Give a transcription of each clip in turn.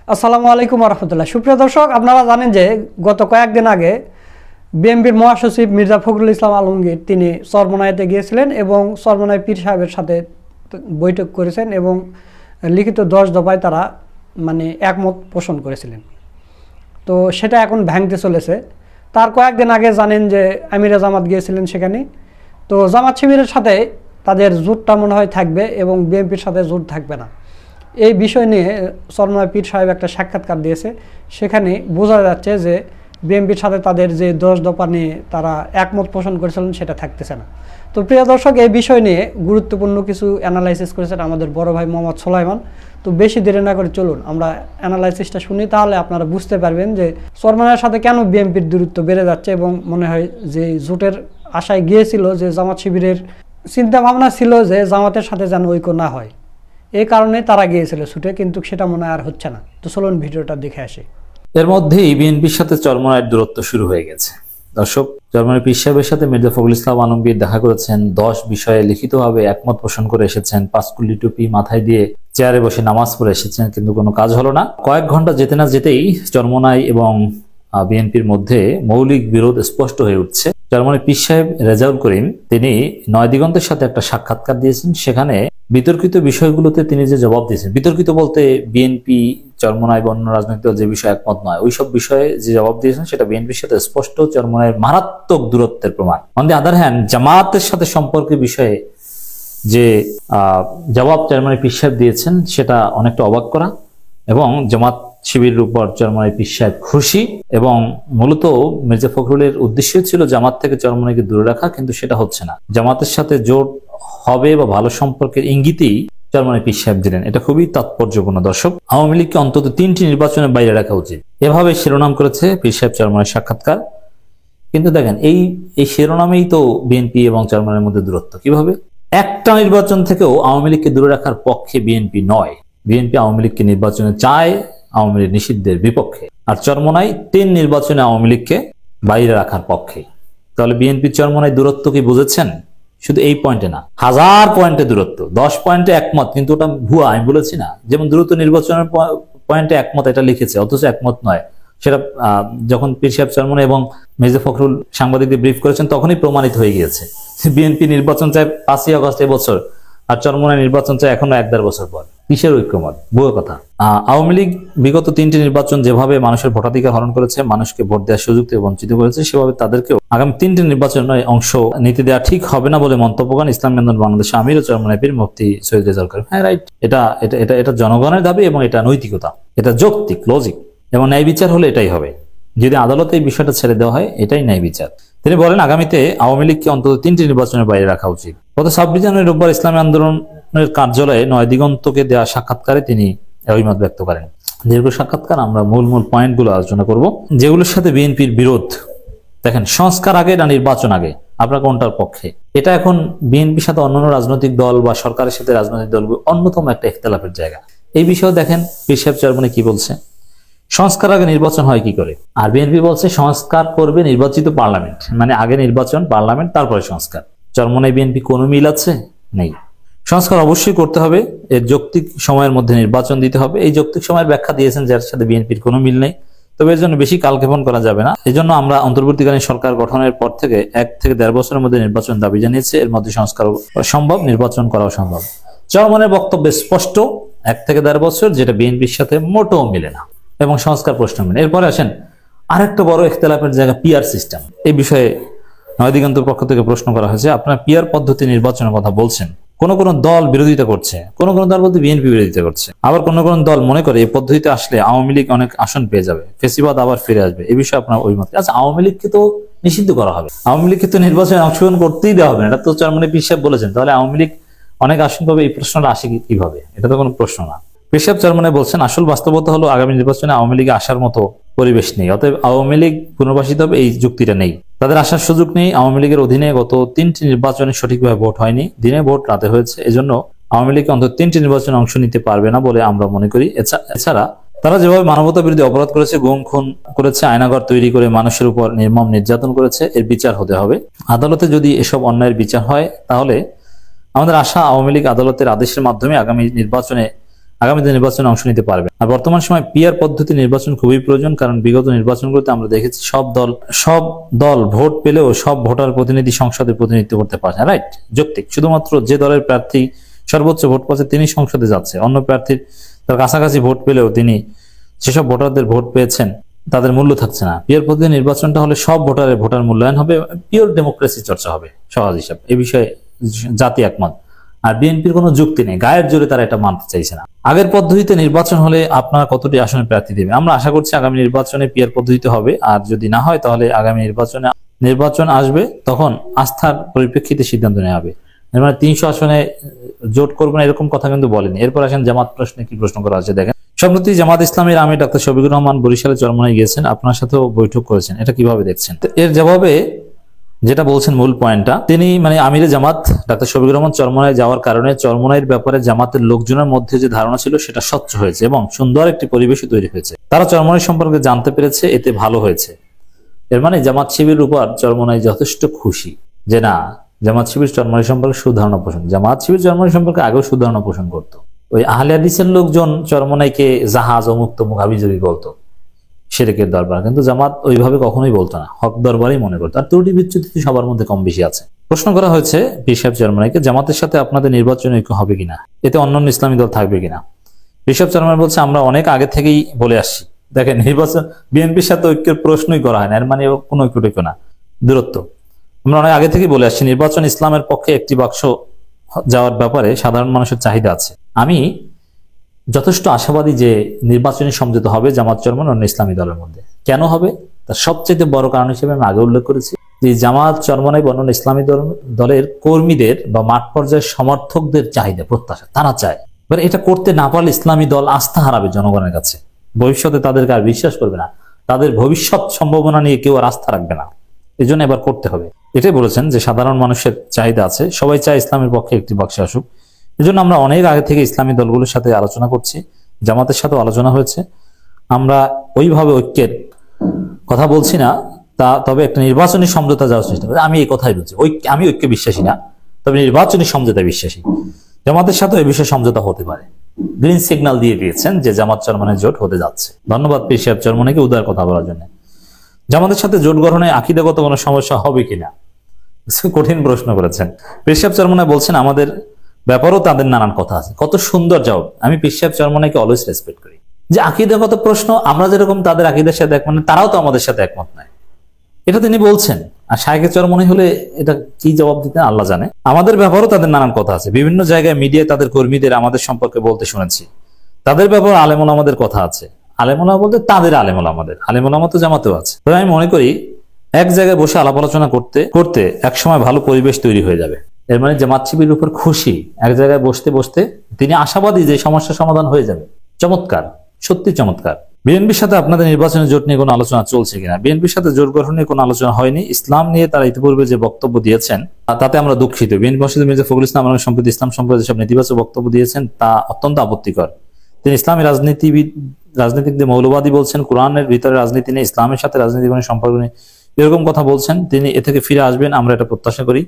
আসসালামু আলাইকুম রহমতুল্লাহ। সুপ্রিয় দর্শক, আপনারা জানেন যে গত কয়েকদিন আগে বিএনপির মহাসচিব মির্জা ফখরুল ইসলাম আলমগীর তিনি চরমোনাইতে গিয়েছিলেন এবং চরমোনাই পীর সাহেবের সাথে বৈঠক করেছেন এবং লিখিত 10 দফায় তারা একমত পোষণ করেছিলেন। তো সেটা এখন ভাঙতে চলেছে। তার কয়েকদিন আগে জানেন যে আমিরে জামাত গিয়েছিলেন সেখানে। তো জামাত শিবিরের সাথে তাদের জোটটা মনে হয় থাকবে এবং বিএনপির সাথে জোট থাকবে না। এই বিষয় নিয়ে চরমোনাই পীর সাহেব একটা সাক্ষাৎকার দিয়েছে। সেখানে বোঝা যাচ্ছে যে বিএনপির সাথে তাদের যে 10 দফা নিয়ে তারা একমত পোষণ করেছিলেন সেটা থাকতেছে না। তো প্রিয় দর্শক, এই বিষয় নিয়ে গুরুত্বপূর্ণ কিছু অ্যানালাইসিস করেছেন আমাদের বড় ভাই মোহাম্মদ সোলাইমান। তো বেশি দেরি না করে চলুন আমরা অ্যানালাইসিসটা শুনি, তাহলে আপনারা বুঝতে পারবেন যে চরমোনাইয়ের সাথে কেন বিএনপির দূরত্ব বেড়ে যাচ্ছে এবং মনে হয় যে জোটের আশায় গিয়েছিল যে জামাত শিবিরের চিন্তা ভাবনা ছিল যে জামাতের সাথে যেন ঐক্য না হয়, এই কারণে তারা গিয়েছিল ছুটে, কিন্তু সেটা মনে আর হচ্ছে না। তো চলুন ভিডিওটা দেখে আসি। এর মধ্যেই বিএনপির সাথে চরমোনাইয়ের দূরত্ব শুরু হয়ে গেছে। দর্শক, চরমোনাই পীর সাহেবের সাথে মির্জা ফখরুল ইসলাম আলমগীর দেখা করেছেন, 10 বিষয়ে লিখিতভাবে একমত পোষণ করে এসেছেন, 5 কুল্লি টুপি মাথায় দিয়ে চেয়ারে বসে নামাজ পড়ে এসেছেন, কিন্তু কোনো কাজ হলো না। কয়েক ঘন্টা যেতে না যেতেই চরমোনাই এবং বিএনপির মধ্যে মৌলিক বিরোধ স্পষ্ট হয়ে উঠছে। চরমোনাই পীর সাহেব রেজাউল করিম তিনি নয় দিগন্তের সাথে একটা সাক্ষাৎকার দিয়েছেন। সেখানে বিতর্কিত বিষয়গুলোতে তিনি যে জবাব দিয়েছেন, বিতর্কিত বলতে বিএনপি চরমোনাই বা অন্য রাজনৈতিক দল যে বিষয়ে একমত নয় ওইসব বিষয়ে যে জবাব দিয়েছেন সেটা বিএনপির সাথে স্পষ্ট চরমোনাইয়ের মারাত্মক দূরত্বের প্রমাণ। অন দি আদার হ্যান্ড, জামাতের সাথে সম্পর্কের বিষয়ে যে জবাব চরমোনাই পীর সাহেব দিয়েছেন সেটা অনেকটা অবাক করা, এবং জামাত শিবিরের উপর চরমোনাই পীর সাহেব খুশি, এবং মূলত মির্জা ফখরুলের উদ্দেশ্য ছিল জামাত থেকে চরমোনাইকে দূরে রাখা, কিন্তু সেটা হচ্ছে না। জামাতের সাথে জোট হবে বা ভালো সম্পর্কের ইঙ্গিতেই চরমোনাই পীর সাহেব দিলেন। এটা খুবই তাৎপর্যপূর্ণ। দর্শক, আওয়ামী লীগকে অন্তত 3টি নির্বাচনের বাইরে রাখা উচিত, এভাবে শিরোনাম করেছে পীর সাহেব চরমোনাই সাক্ষাৎকার। কিন্তু দেখেন, এই শিরোনামেই তো বিএনপি এবং চরমোনাইয়ের মধ্যে দূরত্ব। কিভাবে? একটা নির্বাচন থেকেও আওয়ামী লীগকে দূরে রাখার পক্ষে বিএনপি নয়। বিএনপি আওয়ামী লীগকে নির্বাচনে চায়, আওয়ামী লীগ নিষিদ্ধের বিপক্ষে। আর চরমোনাই 3 নির্বাচনে আওয়ামী লীগকে বাইরে রাখার পক্ষে। তাহলে বিএনপি চরমোনাই দূরত্ব কি বুঝেছেন? শুধু এই পয়েন্টে না, 1000 পয়েন্টে দূরত্ব। 10 পয়েন্টে একমত, কিন্তু ওটা ভুয়া, আমি বলেছি না। যেমন দূরত্ব নির্বাচনের পয়েন্টে একমত এটা লিখেছে, অথচ একমত নয়। সেটা যখন পীর সাহেব চরমোনাই এবং মির্জা ফখরুল সাংবাদিকদের ব্রিফ করেছেন তখনই প্রমাণিত হয়ে গিয়েছে। বিএনপি নির্বাচন চায় 5ই আগস্ট এবছর, আর চরমোনাই নির্বাচন চায় এখনো 1-1.5 বছর পর। কিসের ঐক্যমত? ভুয়া কথা। আওয়ামী লীগ বিগত 3টি নির্বাচন যেভাবে মানুষের ভোটাধিকার হরণ করেছে, মানুষকে ভোট দেওয়ার সুযোগ থেকে বঞ্চিত করেছে, সেভাবে তাদেরকেও আগামী 3টি নির্বাচনে অংশ নিতে দেওয়া ঠিক হবে না বলে মন্তব্য করেন ইসলামী আন্দোলন বাংলাদেশের আমির ও চরমোনাই পীর মুফতি সৈয়দ রেজাউল করিম। হ্যাঁ, রাইট, এটা জনগণের দাবি এবং এটা নৈতিকতা, এটা যৌক্তিক, লজিক, এবং ন্যায় বিচার হলে এটাই হবে। যদি আদালতে এই বিষয়টা ছেড়ে দেওয়া হয়, এটাই ন্যায় বিচার। তিনি বলেন, আগামীতে আওয়ামী লীগকে অন্তত 3টি নির্বাচনের বাইরে রাখা উচিত। গত 26 জানুয়ারি রোববার ইসলামী আন্দোলনের কার্যালয়ে নয় দিগন্তকে দেওয়া সাক্ষাৎকারে তিনি এই মত ব্যক্ত করেন। দীর্ঘ সাক্ষাৎকার, আমরা মূল পয়েন্টগুলো আলোচনা করব যেগুলোর সাথে বিএনপির বিরোধ। দেখেন, সংস্কার আগে না নির্বাচন আগে, আপনার কোনটার পক্ষে? এটা এখন বিএনপির সাথে অন্যান্য রাজনৈতিক দল বা সরকারের সাথে রাজনৈতিক দলগুলো অন্যতম একটা ইখতিলাফের জায়গা। এই বিষয়ে দেখেন পীর সাহেব চরমোনাই কি বলছে। সংস্কার আগে নির্বাচন হয় কি করে? আর বিএনপি বলছে সংস্কার করবে নির্বাচিত পার্লামেন্ট, মানে আগে নির্বাচন, পার্লামেন্ট, তারপরে সংস্কার। চরমোনাই বিএনপি কোনো মিল আছে? নেই। সংস্কার অবশ্যই করতে হবে, এর যৌক্তিক সময়ের মধ্যে নির্বাচন দিতে হবে। এই যৌক্তিক সময়ের ব্যাখ্যা দিয়েছেন যার সাথে বিএনপির কোনো মিল নেই। তবে এর জন্য বেশি কালক্ষেপণ করা যাবে না। এই জন্য আমরা অন্তর্বর্তীকালীন সরকার গঠনের পর থেকে 1 থেকে 1.5 বছরের মধ্যে নির্বাচন দাবি জানিয়েছি। এর মধ্যে সংস্কার সম্ভব, নির্বাচন করাও সম্ভব। চরমোনাইয়ের বক্তব্য স্পষ্ট, 1 থেকে 1.5 বছর, যেটা বিএনপির সাথে মোটেও মিলে না, এবং সংস্কার প্রশ্ন মিলে। এরপরে আসেন আরেকটা বড় ইখতিলাফের জায়গা, পিআর সিস্টেম। এই বিষয়ে নয় দিগন্তের পক্ষ থেকে প্রশ্ন করা হয়েছে, আপনার পিআর পদ্ধতি নির্বাচনের কথা বলছেন, কোন কোন দল বিরোধিতা করছে, কোন কোন দল বলতে বিএনপি বিরোধিতা করছে, আবার কোন কোন দল মনে করে এই পদ্ধতিতে আসলে আওয়ামী লীগ অনেক আসন পেয়ে যাবে, ফেসিবাদ আবার ফিরে আসবে। এই বিষয়ে আপনার অভিমত? আচ্ছা, আওয়ামী লীগকে তো নিষিদ্ধ করা হবে, আওয়ামী লীগকে তো নির্বাচনে অংশগ্রহণ করতেই দেওয়া হবে না, এটা তো চরমোনাই পীর সাহেব বলেছেন। তাহলে আওয়ামী লীগ অনেক আসন পাবে, এই প্রশ্নটা আসে কিভাবে? এটা তো কোনো প্রশ্ন না। পীর সাহেব চরমোনাই বলছেন, আসল বাস্তবতা হলো আগামী নির্বাচনে আওয়ামী লীগে আসার মতো পরিবেশ নেই, অতএব আওয়ামী লীগ পুনর্বাসিত হবে এই যুক্তিটা নেই, তাদের আসার সুযোগ নেই। আওয়ামী লীগের অধীনে গত 3টি নির্বাচনে সঠিকভাবে ভোট হয়নি, দিনে ভোট রাতে হয়েছে, এজন্য আওয়ামী লীগ অন্তত 3টি নির্বাচনে অংশ নিতে পারবে না বলে আমরা মনে করি। এছাড়া তারা যেভাবে মানবতা বিরোধী অপরাধ করেছে, গুম খুন করেছে, আয়নাঘর তৈরি করে মানুষের উপর নির্মম নির্যাতন করেছে, এর বিচার হতে হবে। আদালতে যদি এসব অন্যায়ের বিচার হয়, তাহলে আমাদের আশা আওয়ামী লীগ আদালতের আদেশের মাধ্যমে আগামী নির্বাচনে আগামীতে নির্বাচনে অংশ নিতে পারবে। আর বর্তমান সময় পিআর পদ্ধতি নির্বাচন খুবই প্রয়োজন, কারণ বিগত নির্বাচনগুলোতে আমরা দেখেছি সব দল ভোট পেলেও সব ভোটার প্রতিনিধি সংসদে প্রতিনিধিত্ব করতে পারছে না, রাইট? যৌক্তিক। শুধুমাত্র যে দলের প্রার্থী সর্বোচ্চ ভোট পাচ্ছে তিনি সংসদে যাচ্ছে, অন্য প্রার্থীর তার কাছাকাছি ভোট পেলেও তিনি যেসব ভোটারদের ভোট পেয়েছেন তাদের মূল্য থাকছে না। পিওর পদ্ধতি নির্বাচনটা হলে সব ভোটার মূল্যায়ন হবে, পিওর ডেমোক্রেসি চর্চা হবে সহজ হিসাব। এই বিষয়ে জাতি একমত। আর বিএনপির কোনো যুক্তি নেই, গায়ের জোরে তারা এটা মানতে চাইছে না। আগের পদ্ধতিতে নির্বাচন হলে আপনারা কতটি আসনে প্রার্থী দেবেন? আমরা আশা করছি আগামী নির্বাচনে পিয়ার পদ্ধতিতে হবে, আর যদি না হয় তাহলে আগামী নির্বাচন আসবে, তখন আস্থার পরিপ্রেক্ষিতে সিদ্ধান্ত নেওয়া হবে। মানে 300 আসনে জোট করবো না এরকম কথা কিন্তু বলেনি। এরপর আসেন জামাত প্রশ্নে কি প্রশ্ন করা আছে দেখেন। সম্প্রতি জামাত ইসলামের আমির ডাক্তার শফিকুর রহমান বরিশালে চরমোনাই গিয়েছেন, আপনার সাথেও বৈঠক করেছেন, এটা কিভাবে দেখছেন? এর জবাবে যেটা বলছেন মূল পয়েন্টটা, তিনি মানে আমিরে জামাত ডাক্তার শফিকুর রহমান চরমোনাই যাওয়ার কারণে চরমোনাইয়ের ব্যাপারে জামাতের লোকজনের মধ্যে যে ধারণা ছিল সেটা স্বচ্ছ হয়েছে এবং সুন্দর একটি পরিবেশও তৈরি হয়েছে। তারা চরমোনাই সম্পর্কে জানতে পেরেছে, এতে ভালো হয়েছে। এর মানে জামাত শিবিরের উপর চরমোনাই যথেষ্ট খুশি যে না, জামাত শিবির চরমোনাই সম্পর্কে সুধারণা পোষণ। জামাত শিবির চরমোনাই সম্পর্কে আগেও সুধারণা পোষণ করতো। ওই আহলে হাদিসের লোকজন চরমোনাইকে জাহাজ ও মুক্ত মুখাবিজবি বলতো, শিরকের দরবার, কিন্তু জামাত ওইভাবে কখনোই বলতো না, হক দরবারই মনে করতো। আর ত্রুটি বিচ্যুতি সবার মধ্যে কম বেশি আছে। প্রশ্ন করা হয়েছে পীর সাহেব চরমোনাইকে, জামাতের সাথে আপনাদের নির্বাচনী ঐক্য হবে কিনা, এতে অন্যান্য ইসলামী দল থাকবে কিনা? পীর সাহেব চরমোনাই বলছে, আমরা অনেক আগে থেকেই বলে আসছি। দেখেন, নির্বাচন বিএনপির সাথে ঐক্যের প্রশ্নই করা হয় না, এর মানে কোনো ঐক্য না, দূরত্ব। আমরা অনেক আগে থেকেই বলে আসছি, নির্বাচন ইসলামের পক্ষে একটি বাক্স যাওয়ার ব্যাপারে সাধারণ মানুষের চাহিদা আছে। আমি যথেষ্ট আশাবাদী যে নির্বাচনী সমঝোতা হবে জামাত চরমোনাই অন্য ইসলামী দলের মধ্যে। কেন হবে তার সবচেয়ে বড় কারণ হিসেবে আমি আগে উল্লেখ করেছি যে জামাত চরমোনাই অন্য ইসলামী দলের কর্মীদের বা মাঠ পর্যায়ের সমর্থকদের চাহিদা, প্রত্যাশা, তারা চায়। এবার এটা করতে না পারলে ইসলামী দল আস্থা হারাবে জনগণের কাছে, ভবিষ্যতে তাদেরকে আর বিশ্বাস করবে না, তাদের ভবিষ্যৎ সম্ভাবনা নিয়ে কেউ আর আস্থা রাখবে না। এই জন্য এবার করতে হবে। এটাই বলেছেন যে সাধারণ মানুষের চাহিদা আছে, সবাই চায় ইসলামের পক্ষে একটি বাক্সে আসুক। এই জন্য আমরা অনেক আগে থেকে ইসলামী দলগুলোর সাথে আলোচনা করছি, জামাতের সাথেও আলোচনা হয়েছে। আমরা ওইভাবে ঐক্যের কথা বলছি না, তবে একটা নির্বাচনী সমঝোতা যাওয়ার চেষ্টা করি। আমি এই কথাই বলছি, আমি ঐক্যে বিশ্বাসী না, তবে নির্বাচনী সমঝোতায় বিশ্বাসী। জামাতের সাথে এই বিষয়ে সমঝোতা হতে পারে। গ্রিন সিগন্যাল দিয়ে দিয়েছেন যে জামাত চরমোনাই জোট হতে যাচ্ছে। ধন্যবাদ পীর সাহেব চরমোনাইকে উদার কথা বলার জন্য। জামাতের সাথে জোট গঠনে আকীদাগত কোনো সমস্যা হবে কিনা, কঠিন প্রশ্ন করেছেন। পীর সাহেব চরমোনাই বলছেন, আমাদের ব্যাপারেও তাদের নানান কথা আছে। কত সুন্দর জবাব। আমি পীর সাহেব চরমোনাইকে অলওয়েজ রেসপেক্ট করি। যে আকীদাগত প্রশ্ন, আমরা যেরকম তাদের আকীদার সাথে একমত, তারাও তো আমাদের সাথে একমত নয়, এটা তিনি বলছেন। আর শায়েখে চরমোনাই হলে এটা কি জবাব দিতেন আল্লাহ জানে। আমাদের ব্যাপারেও তাদের নানান কথা আছে। বিভিন্ন জায়গায় মিডিয়ায় তাদের কর্মীদের আমাদের সম্পর্কে বলতে শুনেছি। তাদের ব্যাপারে আলেম ওলামাদের কথা আছে। আলেম ওলামা বলতে তাদের আলেম ওলামা তো জামাতেও আছে। তবে আমি মনে করি এক জায়গায় বসে আলাপ আলোচনা করতে করতে একসময় ভালো পরিবেশ তৈরি হয়ে যাবে। এর মানে জামাত শিবিরের উপর খুশি, এক জায়গায় বসতে বসতে তিনি আশাবাদী যে সমস্যার সমাধান হয়ে যাবে। চমৎকার, সত্যি চমৎকার। বিএনপির সাথে আপনাদের নির্বাচনের জোট নিয়ে কোনো আলোচনা চলছে কিনা? বিএনপির সাথে জোট গঠন নিয়ে কোনো আলোচনা হয়নি। ইসলাম নিয়ে তারা ইতিপূর্বে যে বক্তব্য দিয়েছেন তাতে আমরা দুঃখিত। বিএনপি মহাসচিব মির্জা ফখরুল ইসলাম আলম সম্প্রতি ইসলাম সম্পর্কে যেসব নেতিবাচক বক্তব্য দিয়েছেন তা অত্যন্ত আপত্তিকর। তিনি ইসলামী রাজনীতিকদের মৌলবাদী বলছেন, কোরআনের ভিতরে রাজনীতি নেই, ইসলামের সাথে রাজনীতি কোনো সম্পর্ক নেই, এরকম কথা বলছেন। তিনি এ থেকে ফিরে আসবেন, আমরা এটা প্রত্যাশা করি।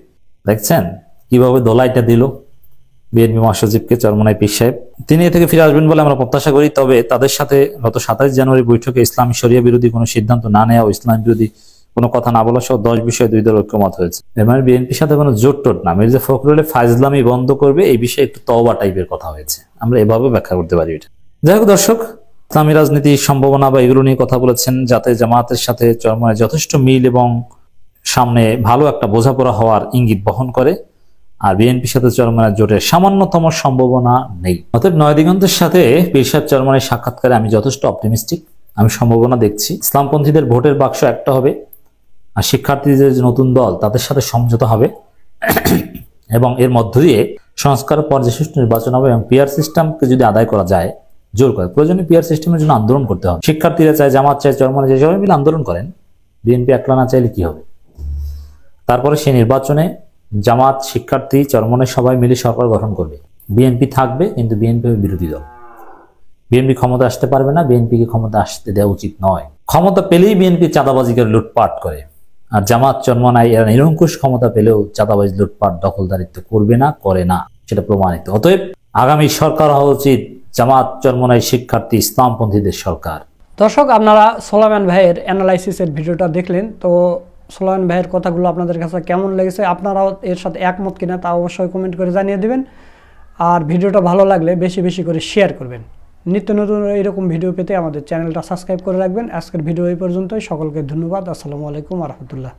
দেখছেন কিভাবে দোলাইটা দিল বিএনপি মহাসচিবকে চরমোনাই পীর সাহেব। তিনি এ থেকে ফিরে আসবেন বলে আমরা প্রত্যাশা করি। তবে তাদের সাথে গত 27 জানুয়ারি বৈঠকে ইসলামী শরিয়া বিরোধী কোনো সিদ্ধান্ত না নেওয়া ও ইসলাম বিরোধী কোনো কথা না বলা সহ 10 বিষয়ে দুই দল ঐক্যমত হয়েছে। এর মানে বিএনপির সাথে কোনো জোট টোট না, মির্জা ফখরুলের ফাজলামি বন্ধ করবে, এই বিষয়ে একটু তওবা টাইপের কথা হয়েছে। আমরা এভাবে ব্যাখ্যা করতে পারি এটা। যাই হোক দর্শক, ইসলামী রাজনীতির সম্ভাবনা বা এগুলো নিয়ে কথা বলেছেন, যাতে জামাতের সাথে চরমোনাই যথেষ্ট মিল এবং সামনে ভালো একটা বোঝাপড়া হওয়ার ইঙ্গিত বহন করে। আর বিএনপির সাথে চরমোনাই জোটের সামান্যতম সম্ভাবনা নেই। অতএব নয় দিগন্তের সাথে পীর সাহেব চরমোনাই সাক্ষাৎকারে আমি যথেষ্ট অপটিমিস্টিক, আমি সম্ভাবনা দেখছি। ইসলামপন্থীদের ভোটের বাক্স একটা হবে, আর শিক্ষার্থীদের যে নতুন দল তাদের সাথে সমঝোতা হবে এবং এর মধ্য দিয়ে সংস্কার পর্যায়ে সুষ্ঠু নির্বাচন হবে। এবং পিআর সিস্টেমকে যদি আদায় করা যায়, জোর করে প্রয়োজনে পিআর সিস্টেমের জন্য আন্দোলন করতে হবে। শিক্ষার্থীরা চায়, জামাত চায়, চরমোনাই চায়, সবাই মিলে আন্দোলন করেন। বিএনপি একলা না চাইলে কি হবে? তারপরে সেই নির্বাচনে জামাত, শিক্ষার্থী, চরমোনাই সবাই মিলে সরকার গঠন করবে। বিএনপি থাকবে, কিন্তু বিএনপি বিরোধী দল। বিএনপি ক্ষমতা আসতে পারবে না, বিএনপিকে ক্ষমতা আসতে দেওয়া উচিত নয়। ক্ষমতা পেলেই বিএনপি চাঁদাবাজি করে লুটপাট করে, আর জামাত, চরমোনাই এরা নিরঙ্কুশ ক্ষমতা পেলেও চাঁদাবাজি, লুটপাট, দখলদারিত্ব করবে না, করে না, সেটা প্রমাণিত। অতএব আগামী সরকার হওয়া উচিত জামাত চরমোনাই শিক্ষার্থী ইসলামপন্থীদের সরকার। দর্শক, আপনারা সোলাইমান ভাইয়ের অ্যানালাইসিসের ভিডিওটা দেখলেন, তো সোলাইমান ভাইয়ের কথাগুলো আপনাদের কাছে কেমন লেগেছে, আপনারাও এর সাথে একমত কিনা তা অবশ্যই কমেন্ট করে জানিয়ে দেবেন। আর ভিডিওটা ভালো লাগলে বেশি বেশি করে শেয়ার করবেন। নিত্য নতুন এরকম ভিডিও পেতে আমাদের চ্যানেলটা সাবস্ক্রাইব করে রাখবেন। আজকের ভিডিও এই পর্যন্তই। সকলকে ধন্যবাদ। আসসালামু আলাইকুম ওয়া রাহমাতুল্লাহ।